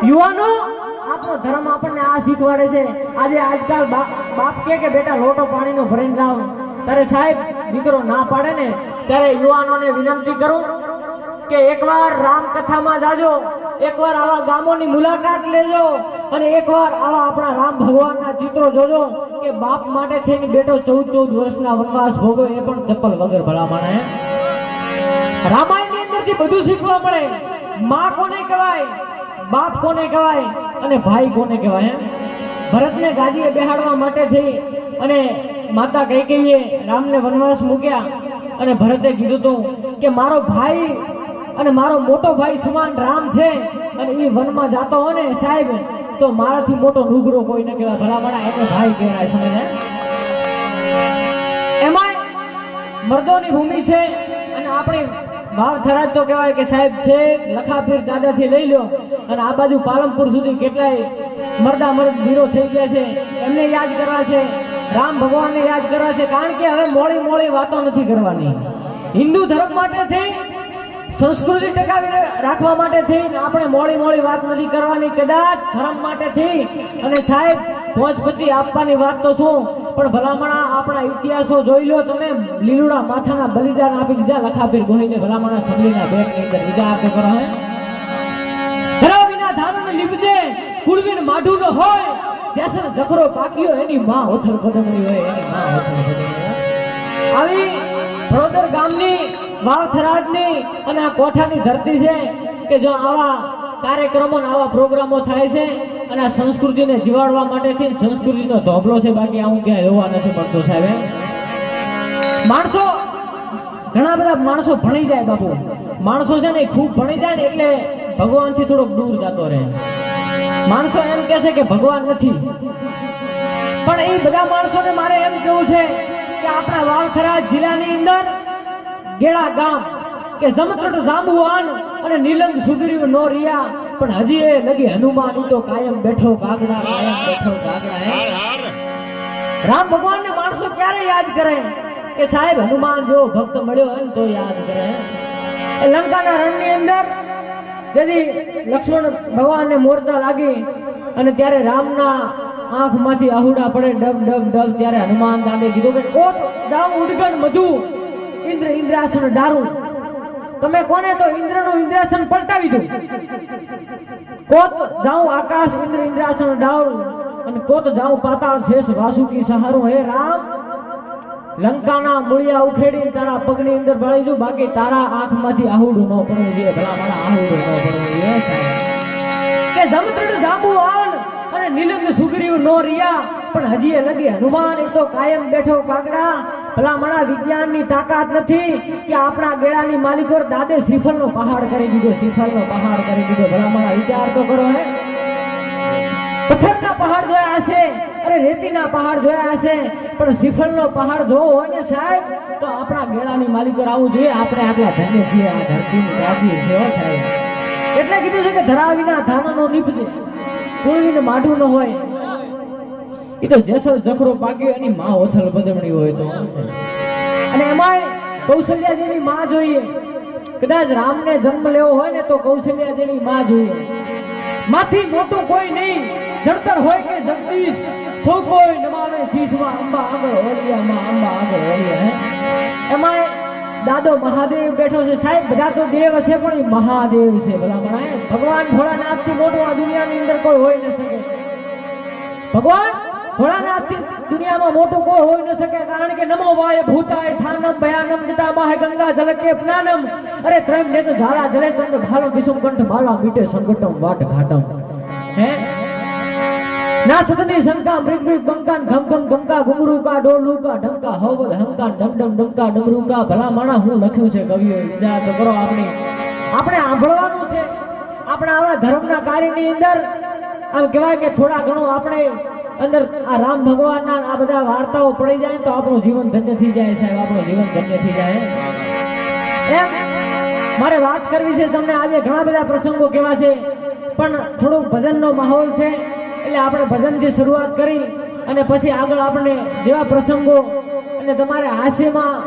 યુવાનો આપણો ધર્મ આપણને આ શીખવાડે છે. આજે આજકાલ બાપ કે બેટા લોટો પાણીનો ભરીને લાવ, ત્યારે સાહેબ દીકરો ના પાડે ને ત્યારે યુવાનોને વિનંતી કરું કે એકવાર રામકથામાં જાજો, એકવાર આવા ગામોની મુલાકાત લેજો અને એકવાર આવા આપણા રામ ભગવાનના ચિત્રો જોજો કે બાપ માટે થઈને બેટો 14 વર્ષના વનવાસ ભોગવે એ પણ ચપ્પલ વગર ભલામણ. રામાયણની અંદરથી બધું શીખવા મળે. માં કોને કહેવાય, બાપ કોને કહેવાય અને ભાઈ કોને કહેવાય. ભરતને ગાદીએ બેહાડવા માટે થઈ અને માતા કૈકેયીએ રામને વનવાસ મૂક્યા અને ભરતે કીધું હતું કે મારો ભાઈ અને મારો મોટો ભાઈ સમાન રામ છે અને એ વનમાં જાતો હોય ને સાહેબ તો મારાથી મોટો નુગરો કોઈ ન કહેવાય. ભલામણા એને ભાઈ કહેવાય. સમજે? એમાં મર્દોની ભૂમિ છે અને આપણી ભાવ થરાજ તો કહેવાય કે સાહેબ છે લખાપીર દાદાથી લઈ લો અને આ બાજુ પાલનપુર સુધી કેટલાય મર્દ વીરો થઈ ગયા છે, એમને યાદ કરવા છે, રામ ભગવાનને યાદ કરવા છે. કારણ કે હવે મોળી વાતો નથી કરવાની. હિન્દુ ધર્મ માટે થઈ, સંસ્કૃતિ ટકાવી રાખવા માટે થઈ આપણે મોળી વાત નથી કરવાની. કદાચ ધર્મ માટે થઈ અને સાહેબ પહોંચ પછી આપવાની વાત તો શું, પણ ભલામણા આપણા ઇતિહાસો જોઈ લો તમે. લીલુડા માથાના બલિદાન આપી દીધા લખાપીર ગોહીને. ભલામણા સબલીના બેટની અંદર વિચાર તો કરો. ધરા વિના ધાનને લીપજે કુળવીન માઢું ન હોય, જેસર જખરો પાક્યો એની માં ઓથલ પદમણી હોય, એની માં ઓથલ પદમણી. આવી ભરોદર ગામની વાવથરાજની અને આ કોઠાની ધરતી છે કે જો આવા કાર્યક્રમો આવા પ્રોગ્રામો થાય છે અને આ સંસ્કૃતિને જીવાડવા માટેથી સંસ્કૃતિનો ધોબલો છે. બાકી આવું ક્યાંય જોવા નથી મળતું સાહેબ. માણસો ઘણા બધા માણસો ભણી જાય બાપુ, માણસો છે ને ખૂબ ભણી જાય ને એટલે ભગવાનથી થોડોક દૂર જતો રહે. માણસો એમ કહે છે કે ભગવાન નથી, પણ એ બધા માણસોને મારે એમ કેવું છે કે આપણા વાવથરાજ જિલ્લાની અંદર ગેડા ગામ કે જમત્રટ જાંબુવાન અને નીલંગ સુધર્યું નો રિયા, પણ હજી એ લગી હનુમાન તો કાયમ બેઠો કાગડા, કાયમ બેઠો કાગડા. રામ ભગવાનને માણસો ક્યારે યાદ કરે કે સાહેબ હનુમાન જો ભક્ત મળ્યો હોય તો યાદ કરે. એ લંકાના રણની અંદર જેથી લક્ષ્મણ ભગવાનને મોરતા લાગી અને ત્યારે રામના આંખમાંથી આહુડા પડે ડબ ડબ ડબ, ત્યારે હનુમાન દાદે કીધું કે કોત જાવ ઉડગણ મધુ ઇન્દ્રાસન ડારું. તમે કોને તો ઇન્દ્રનું ઇન્દ્રાસન પલટાવી દો. કોત જાઉં આકાશ ઇન્દ્રાસન ડારું અને કોત જાઉં પાતાળ શેષ વાસુકી સહારું. હે રામ, લંકાના મૂળિયા ઉખેડી તારા પગની અંદર ભળી દઉં, બાકી તારા આંખમાંથી આહુડું ન પડવું જોઈએ. ભલા મારા આહુડું ન પડવું જોઈએ સાહેબ. કે જમત્રટ જાંબુવાન અને નીલંગ સુગ્રીવ નો રિયા, પણ હજી લગી હનુમાન તો કાયમ બેઠો કાગડા. ભલા મારા વિજ્ઞાનની તાકાત નથી કે આપણા ગેળાની માલિકો દાદે શ્રીફળનો પહાડ કરી દીધો, શ્રીફળનો પહાડ કરી દીધો. ભલા મારા વિચાર તો કરો. હે પથ્થરના પહાડ જોયા હશે, અરે રેતીના પહાડ જોયા હશે, પણ શ્રીફળનો પહાડ જોવો હોય ને સાહેબ તો આપણા ગેળાની માલિકો આવવું જોઈએ. આપણે આગલા ધન્ય છીએ, આ ધરતીની પ્રાચીર છે સાહેબ. એટલે કીધું છે કે ધરા વિના ધાનનો નીપજે કુળવીને માઢું ન હોય. એ તો જેસર જખરો પાક્યો એની માં ઓથલ પદમણી હોય તો અને એમાંય કૌશલ્યા જેવી માં જોઈએ. કદાચ રામને જન્મ લેવો હોય ને તો કૌશલ્યા જેવી માં જોઈએ. માથી મોટું કોઈ નહીં, જડતર હોય કે જગદીશ સૌ કોઈ નમાવે શીશમાં અંબા આગળ ઓલિયામાં અંબા આગળ ઓલિયા. એમાંય દાદો મહાદેવ બેઠો છે સાહેબ. બધા તો દેવ હશે પણ એ મહાદેવ છે. ભલા ભગવાન ભોળાનાથથી મોટો આ દુનિયાની અંદર કોઈ હોય ન શકે. ભગવાન ભોળાનાથથી દુનિયામાં મોટું કોઈ હોય ન શકે. કારણ કે નમો વાય ભૂતાય થાનમ ભયાનમ જટામાહ ગંગા જલકે જ્ઞાનમ. અરે ત્રમ ને તો ધારા જલે તંડ ભાલો વિષમ કંઠ માલા મીટે સંકટમ વાટ ઘાટમ. હે ના સદની શંકા મૃગ બંકાન ઘમ ઘમ ગમકા ઘુમરુકા ડોલુકા ઢંકા હવદ હંકા ડમ ડમ ડમકા ડમરુકા. ભલા માણા હું લખ્યું છે કવિઓ, વિચાર તો કરો. આપણે સાંભળવાનું છે. આપણા આવા ધર્મના કાર્યની અંદર આમ કહેવાય કે થોડા ઘણું આપણે અંદર આ રામ ભગવાનના આ બધા વાર્તાઓ પડી જાય તો આપણું જીવન ધન્ય થઈ જાય સાહેબ. આપણું જીવન ધન્ય થઈ જાય. એમ મારે વાત કરવી છે તમને. આજે ઘણા બધા પ્રસંગો કેવા છે પણ થોડુંક ભજનનો માહોલ છે એટલે આપણે ભજનથી શરૂઆત કરી અને પછી આગળ આપણે જેવા પ્રસંગો અને તમારે હાસ્યમાં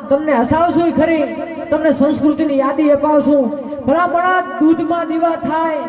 તમને હસાવશું ખરી, તમને સંસ્કૃતિની યાદી અપાવશું. ભલા દૂધમાં દીવા થાય